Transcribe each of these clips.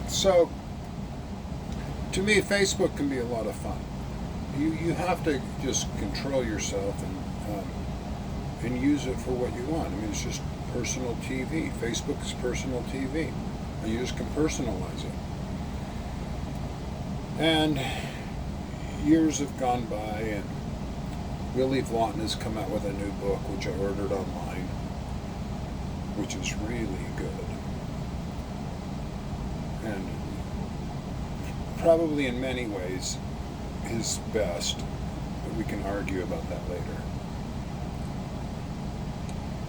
So, to me, Facebook can be a lot of fun. You have to just control yourself and use it for what you want. I mean, it's just personal TV. Facebook is personal TV, and you just can personalize it. And years have gone by, and Willy Vlautin has come out with a new book, which I ordered online, which is really good. And probably in many ways his best, but we can argue about that later.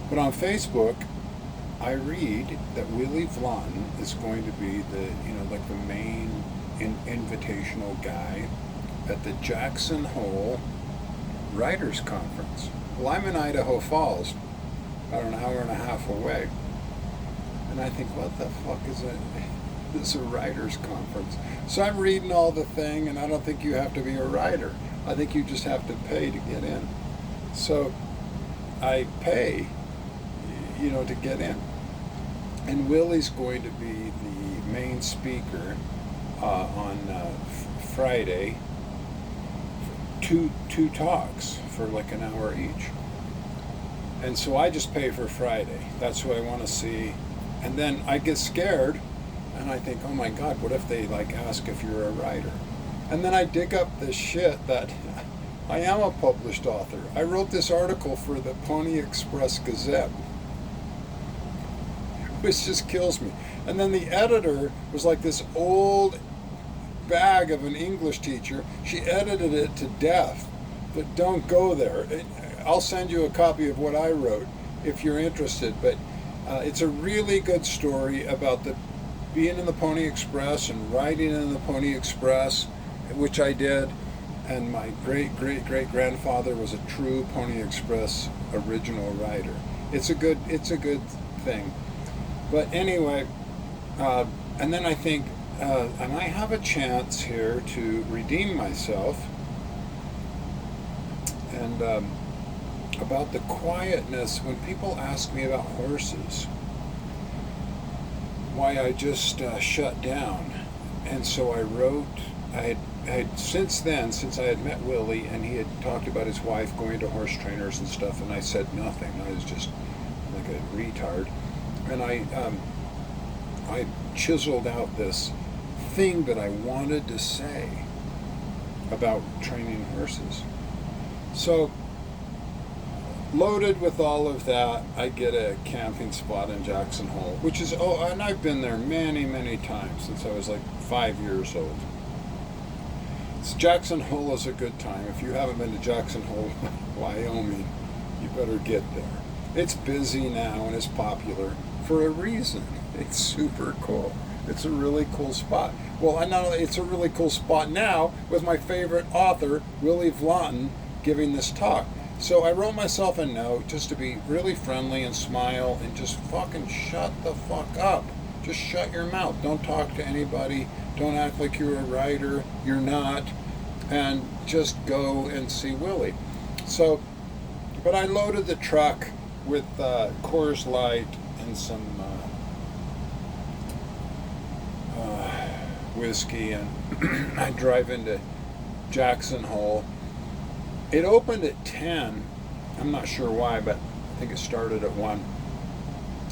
But on Facebook, I read that Willy Vlautin is going to be like the main invitational guy at the Jackson Hole Writers Conference. Well, I'm in Idaho Falls, about an hour and a half away. And I think, what the fuck is it? This is a writers conference. So I'm reading all the thing, and I don't think you have to be a writer. I think you just have to pay to get in. So I pay, to get in. And Willy's going to be the main speaker on Friday. Two talks for like an hour each. And so I just pay for Friday. That's who I want to see. And then I get scared, and I think, oh my God, what if they ask if you're a writer? And then I dig up this shit that I am a published author. I wrote this article for the Pony Express Gazette, which just kills me. And then the editor was like this old bag of an English teacher. She edited it to death, but don't go there. I'll send you a copy of what I wrote if you're interested, but it's a really good story about being in the Pony Express and riding in the Pony Express, which I did, and my great-great-great-grandfather was a true Pony Express original rider. It's a good thing. But anyway, and then I think, I might have a chance here to redeem myself, and about the quietness when people ask me about horses, why I just shut down. And so I wrote, I had since I had met Willy, and he had talked about his wife going to horse trainers and stuff, and I said nothing. I was just like a retard. And I chiseled out this thing that I wanted to say about training horses. So, loaded with all of that, I get a camping spot in Jackson Hole, which is, and I've been there many, many times since I was like 5 years old. Jackson Hole is a good time. If you haven't been to Jackson Hole, Wyoming, you better get there. It's busy now and it's popular for a reason. It's super cool. It's a really cool spot. Well, it's a really cool spot now with my favorite author, Willy Vlautin, giving this talk. So I wrote myself a note just to be really friendly and smile and just fucking shut the fuck up. Just shut your mouth. Don't talk to anybody. Don't act like you're a writer. You're not. And just go and see Willy. So, but I loaded the truck with Coors Light and some whiskey, and I drive into Jackson Hole. It opened at 10. I'm not sure why, but I think it started at 1.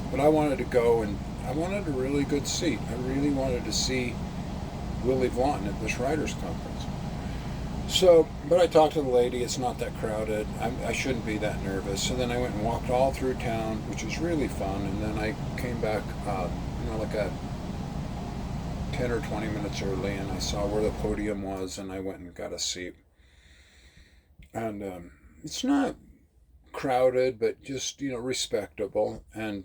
But I wanted to go, and I wanted a really good seat. I really wanted to see Willy Vlautin at this writers conference. So, but I talked to the lady. It's not that crowded. I shouldn't be that nervous. So then I went and walked all through town, which was really fun. And then I came back, like a 10 or 20 minutes early, and I saw where the podium was, and I went and got a seat. And it's not crowded, but just, respectable. And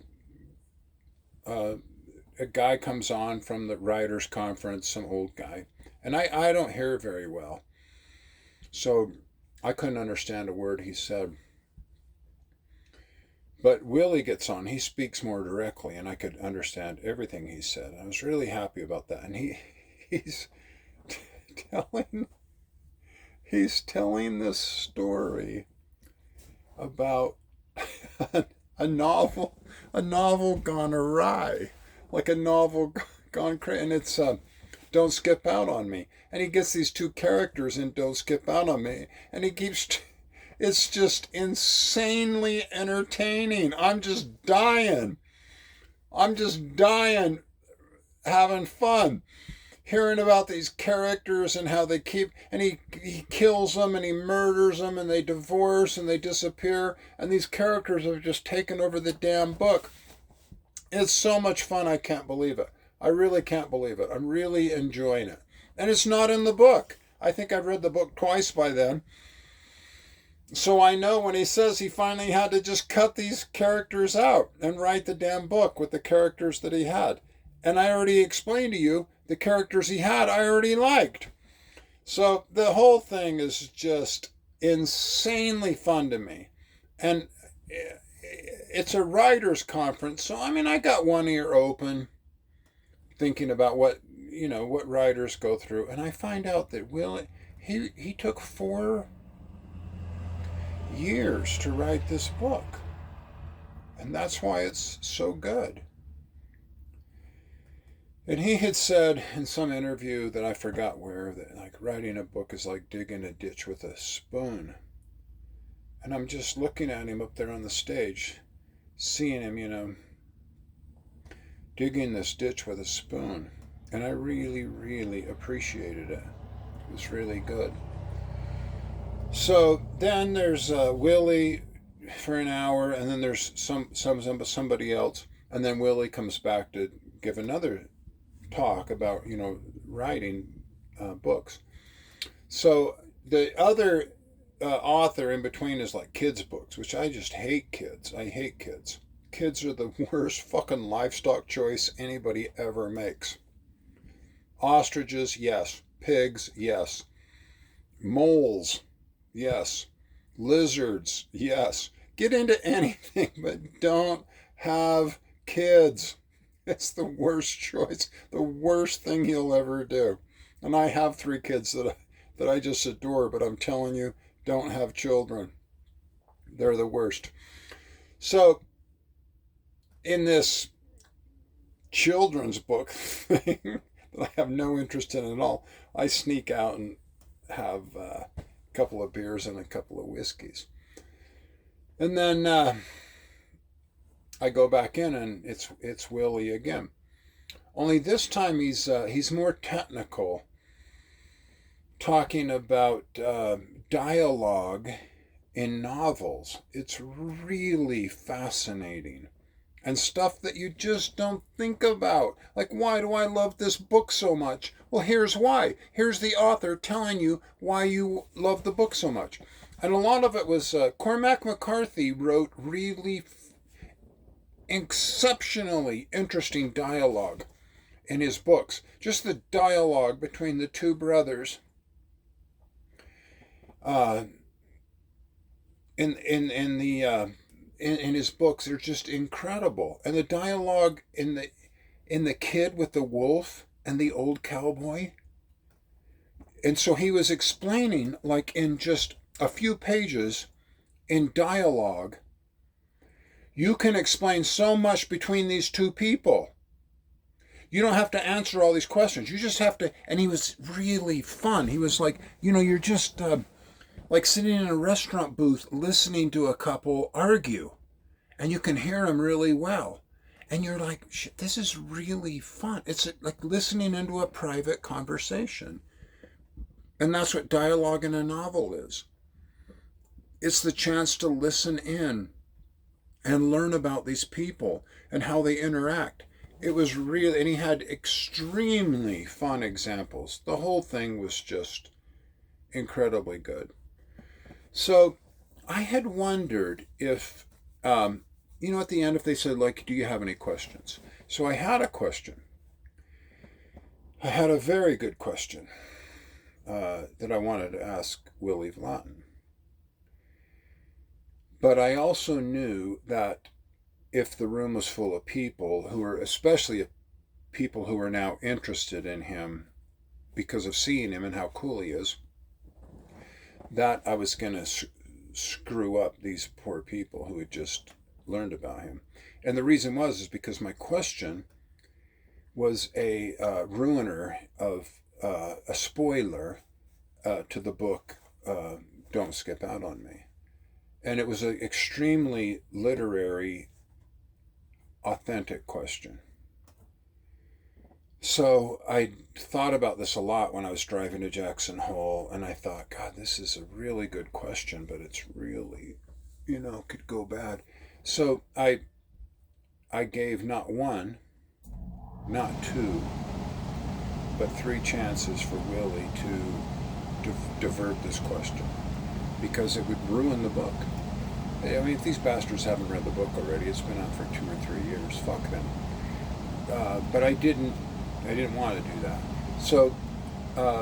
a guy comes on from the writers conference, some old guy, and I don't hear very well, so I couldn't understand a word he said. But Willy gets on. He speaks more directly, and I could understand everything he said. I was really happy about that. And he's telling this story about a novel gone awry, like a novel gone crazy. And it's Don't Skip Out on Me. And he gets these two characters in Don't Skip Out on Me. And he keeps... It's just insanely entertaining. I'm just dying. Having fun. Hearing about these characters and how they keep, and he kills them and he murders them and they divorce and they disappear, and these characters have just taken over the damn book. It's so much fun, I can't believe it. I really can't believe it. I'm really enjoying it. And it's not in the book. I think I've read the book twice by then. So I know when he says he finally had to just cut these characters out and write the damn book with the characters that he had. And I already explained to you, the characters he had, I already liked. So the whole thing is just insanely fun to me. And it's a writer's conference. So, I mean, I got one ear open thinking about what writers go through. And I find out that Willy, he took 4 years to write this book. And that's why it's so good. And he had said in some interview that I forgot where, that like writing a book is like digging a ditch with a spoon. And I'm just looking at him up there on the stage, seeing him, digging this ditch with a spoon. And I really, really appreciated it. It was really good. So then there's Willy for an hour, and then there's somebody else, and then Willy comes back to give another talk about writing books. So the other author in between is like kids books, which I just hate. Kids, I hate kids. Kids are the worst fucking livestock choice anybody ever makes. Ostriches, yes. Pigs, yes. Moles, yes. Lizards, yes. Get into anything, but don't have kids. It's the worst choice, the worst thing he'll ever do. And I have 3 kids that I just adore, but I'm telling you, don't have children. They're the worst. So, in this children's book thing that I have no interest in at all, I sneak out and have a couple of beers and a couple of whiskeys. And then I go back in and it's Willy again. Only this time he's more technical, talking about dialogue in novels. It's really fascinating. And stuff that you just don't think about. Like, why do I love this book so much? Well, here's why. Here's the author telling you why you love the book so much. And a lot of it was Cormac McCarthy wrote really exceptionally interesting dialogue in his books. Just the dialogue between the 2 brothers in his books are just incredible. And the dialogue in the kid with the wolf and the old cowboy. And so he was explaining, like in just a few pages in dialogue, you can explain so much between these 2 people. You don't have to answer all these questions. You just have to, and he was really fun. He was like, you're just like sitting in a restaurant booth listening to a couple argue, and you can hear them really well. And you're like, shit, this is really fun. It's like listening into a private conversation. And that's what dialogue in a novel is. It's the chance to listen in and learn about these people and how they interact. It was really, and he had extremely fun examples. The whole thing was just incredibly good. So I had wondered if, at the end, if they said, like, do you have any questions? So I had a question. I had a very good question that I wanted to ask Willy Vlautin. But I also knew that if the room was full of people who were, especially people who were now interested in him because of seeing him and how cool he is, that I was going to screw up these poor people who had just learned about him. And the reason is because my question was a ruiner of a spoiler to the book Don't Skip Out on Me. And it was an extremely literary, authentic question. So I thought about this a lot when I was driving to Jackson Hole, and I thought, God, this is a really good question, but it's really, could go bad. So I gave not one, not two, but 3 chances for Willy to divert this question, because it would ruin the book. I mean, if these bastards haven't read the book already, it's been out for 2 or 3 years. Fuck them. But I didn't want to do that. So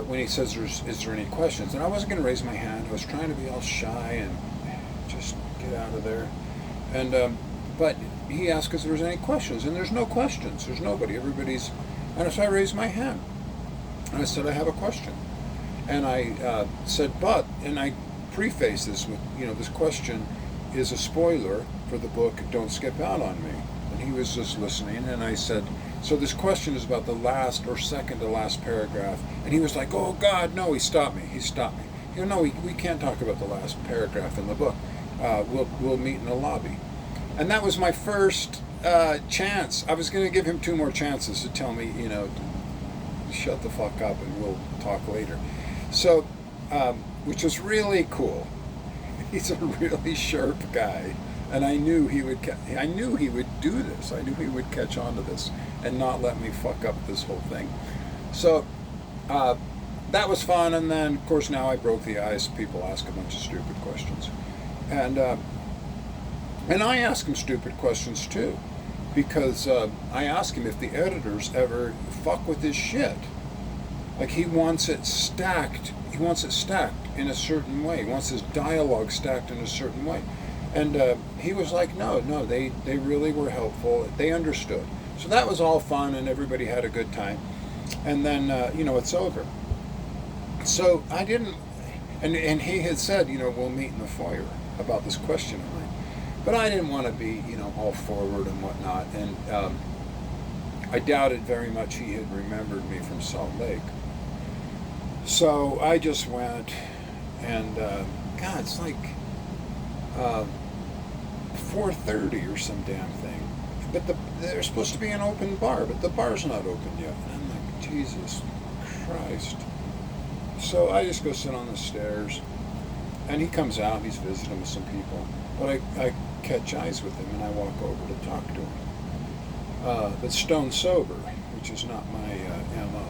when he says, is there any questions? And I wasn't going to raise my hand. I was trying to be all shy and just get out of there. And but he asked if there was any questions, and there's no questions. There's nobody. Everybody's. And so I raised my hand, and I said, I have a question. And I said, and I preface this with, this question is a spoiler for the book Don't Skip Out on Me. And he was just listening, and I said, so this question is about the last or second to last paragraph. And he was like, oh God, no, he stopped me. No, we can't talk about the last paragraph in the book. We'll meet in the lobby. And that was my first chance. I was going to give him 2 more chances to tell me, shut the fuck up and we'll talk later. So, which was really cool. He's a really sharp guy, and I knew he would do this. I knew he would catch on to this and not let me fuck up this whole thing. So that was fun, and then of course now I broke the ice. People ask a bunch of stupid questions, and I ask him stupid questions too, because I ask him if the editors ever fuck with his shit. Like, he wants it stacked. He wants it stacked in a certain way. He wants his dialogue stacked in a certain way. And he was like, no, they really were helpful. They understood. So that was all fun, and everybody had a good time. And then, it's over. So I didn't, and he had said, we'll meet in the foyer about this question of mine. But I didn't want to be, all forward and whatnot. And I doubted very much he had remembered me from Salt Lake. So I just went, and God, it's like 4:30 or some damn thing. But there's supposed to be an open bar, but the bar's not open yet. And I'm like, Jesus Christ. So I just go sit on the stairs, and he comes out, he's visiting with some people. But I catch eyes with him, and I walk over to talk to him. But stone sober, which is not my MO.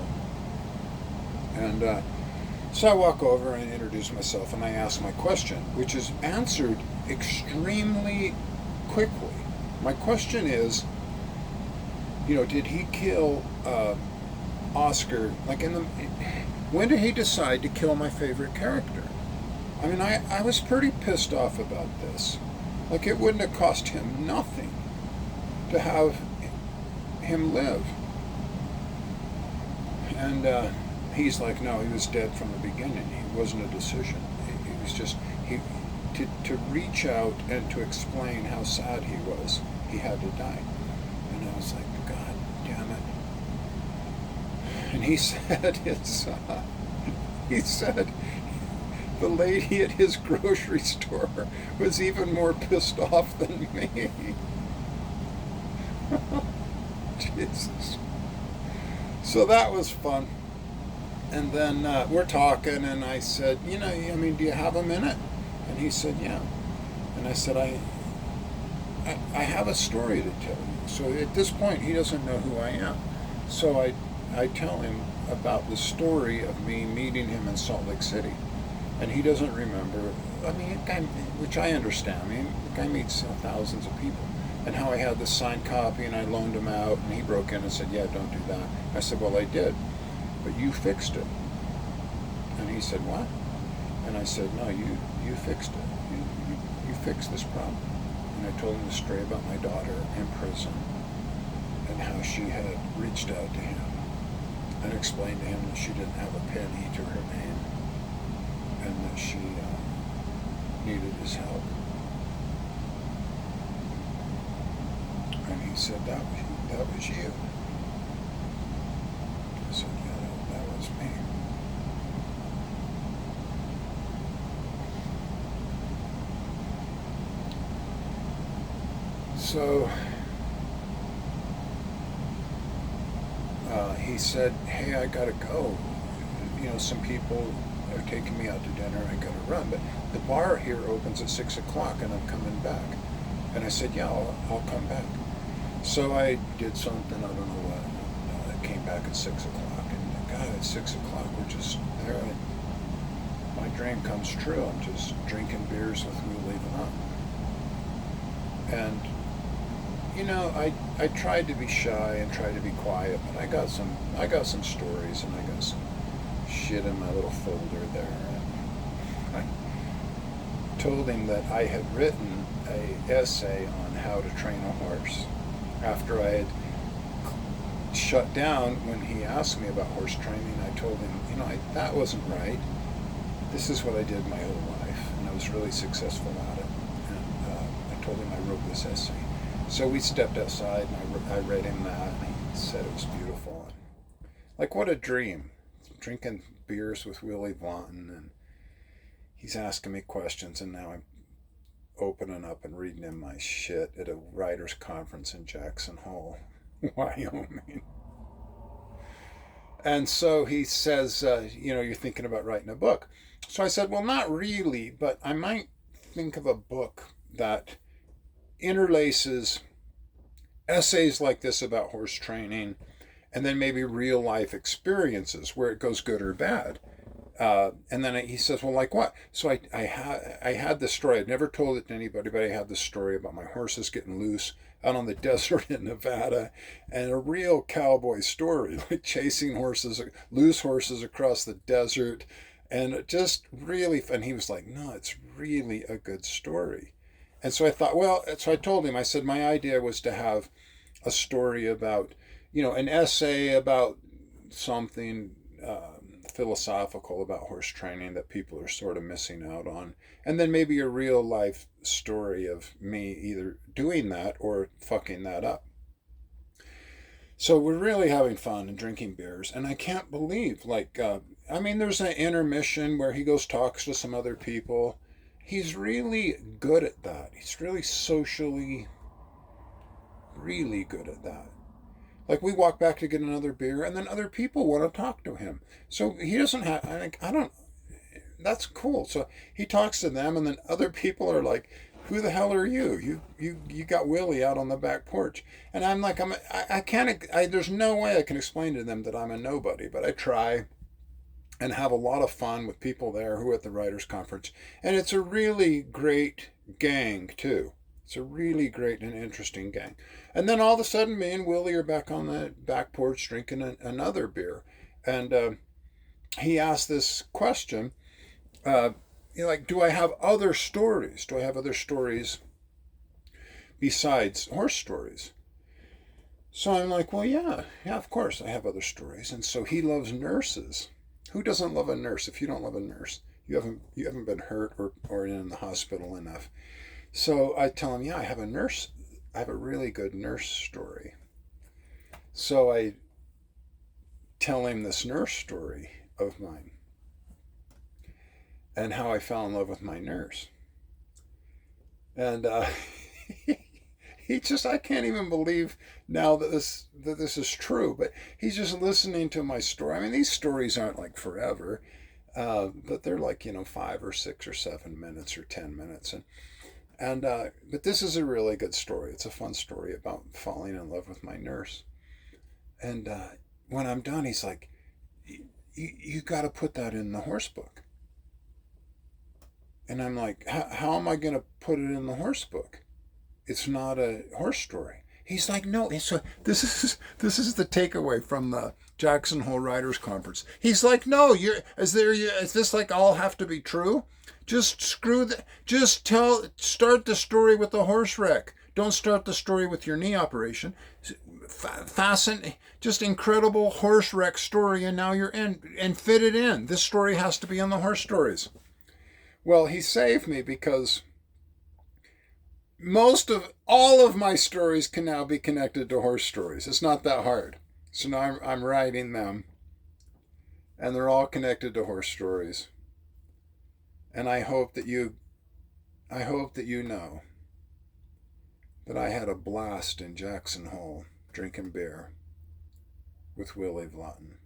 And so I walk over and introduce myself, and I ask my question, which is answered extremely quickly. My question is, did he kill Oscar? Like, when did he decide to kill my favorite character? I mean, I was pretty pissed off about this. Like, it wouldn't have cost him nothing to have him live. And he's like, no, he was dead from the beginning. He wasn't a decision. He was just, to reach out and to explain how sad he was, he had to die. And I was like, God damn it. And he said the lady at his grocery store was even more pissed off than me. Jesus. So that was fun. And then we're talking, and I said, do you have a minute? And he said, yeah. And I said, I have a story to tell you. So at this point, he doesn't know who I am. So I tell him about the story of me meeting him in Salt Lake City. And he doesn't remember. I mean, which I understand. I mean, the guy meets thousands of people. And how I had the signed copy, and I loaned him out, and he broke in and said, yeah, don't do that. I said, well, I did. But you fixed it. And he said, what? And I said, no, you fixed it. You fixed this problem. And I told him the story about my daughter in prison and how she had reached out to him and explained to him that she didn't have a penny to her name and that she needed his help. And he said, that was you. So he said, hey, I gotta go. Some people are taking me out to dinner. I gotta run. But the bar here opens at 6 o'clock and I'm coming back. And I said, yeah, I'll come back. So I did something, I don't know what. I came back at 6 o'clock. And God, at 6 o'clock, we're just there. And my dream comes true. I'm just drinking beers with Willy Vlautin. And I tried to be shy and tried to be quiet, but I got some stories, and I got some shit in my little folder there. And I told him that I had written an essay on how to train a horse after I had shut down when he asked me about horse training. I told him, that wasn't right. This is what I did my whole life, and I was really successful at it. And I told him I wrote this essay. So we stepped outside, and I read him that, and he said it was beautiful. Like, what a dream. Drinking beers with Willy Vlautin, and he's asking me questions, and now I'm opening up and reading him my shit at a writers' conference in Jackson Hole, Wyoming. And so he says, you're thinking about writing a book. So I said, well, not really, but I might think of a book that interlaces essays like this about horse training and then maybe real life experiences where it goes good or bad. And then he says, well, like what? So I had this story. I'd never told it to anybody, but I had this story about my horses getting loose out on the desert in Nevada, and a real cowboy story, like chasing loose horses across the desert. And it just really, and he was like, no, it's really a good story. And so I thought, so I told him, I said, my idea was to have a story about, an essay about something philosophical about horse training that people are sort of missing out on. And then maybe a real life story of me either doing that or fucking that up. So we're really having fun and drinking beers. And I can't believe, there's an intermission where he goes talks to some other people. He's really good at that. He's really socially really good at that. Like, we walk back to get another beer, and then other people want to talk to him. So he doesn't have, that's cool. So he talks to them, and then other people are like, who the hell are you? You got Willy out on the back porch. And I'm like, there's no way I can explain to them that I'm a nobody, but I try and have a lot of fun with people there who are at the writers' conference. And it's a really great gang, too. It's a really great and interesting gang. And then all of a sudden, me and Willy are back on the back porch drinking another beer. And he asked this question, do I have other stories? Do I have other stories besides horse stories? So I'm like, well, yeah, of course I have other stories. And so he loves nurses. Who doesn't love a nurse? If you don't love a nurse, you haven't been hurt or in the hospital enough. So I tell him, yeah, I have a really good nurse story. So I tell him this nurse story of mine and how I fell in love with my nurse. And I can't even believe now that this is true, but he's just listening to my story. I mean, these stories aren't like forever, but they're like, 5 or 6 or 7 minutes or 10 minutes. But this is a really good story. It's a fun story about falling in love with my nurse. And when I'm done, he's like, you got to put that in the horse book. And I'm like, how am I going to put it in the horse book? It's not a horse story. He's like, no. This is the takeaway from the Jackson Hole Writers Conference. He's like, no. Is this like all have to be true? Just start the story with the horse wreck. Don't start the story with your knee operation. Just incredible horse wreck story, and now you're in, and fit it in. This story has to be in the horse stories. Well, he saved me because all of my stories can now be connected to horse stories. It's not that hard. So now I'm writing them, and they're all connected to horse stories. And I hope that you know that I had a blast in Jackson Hole drinking beer with Willy Vlautin.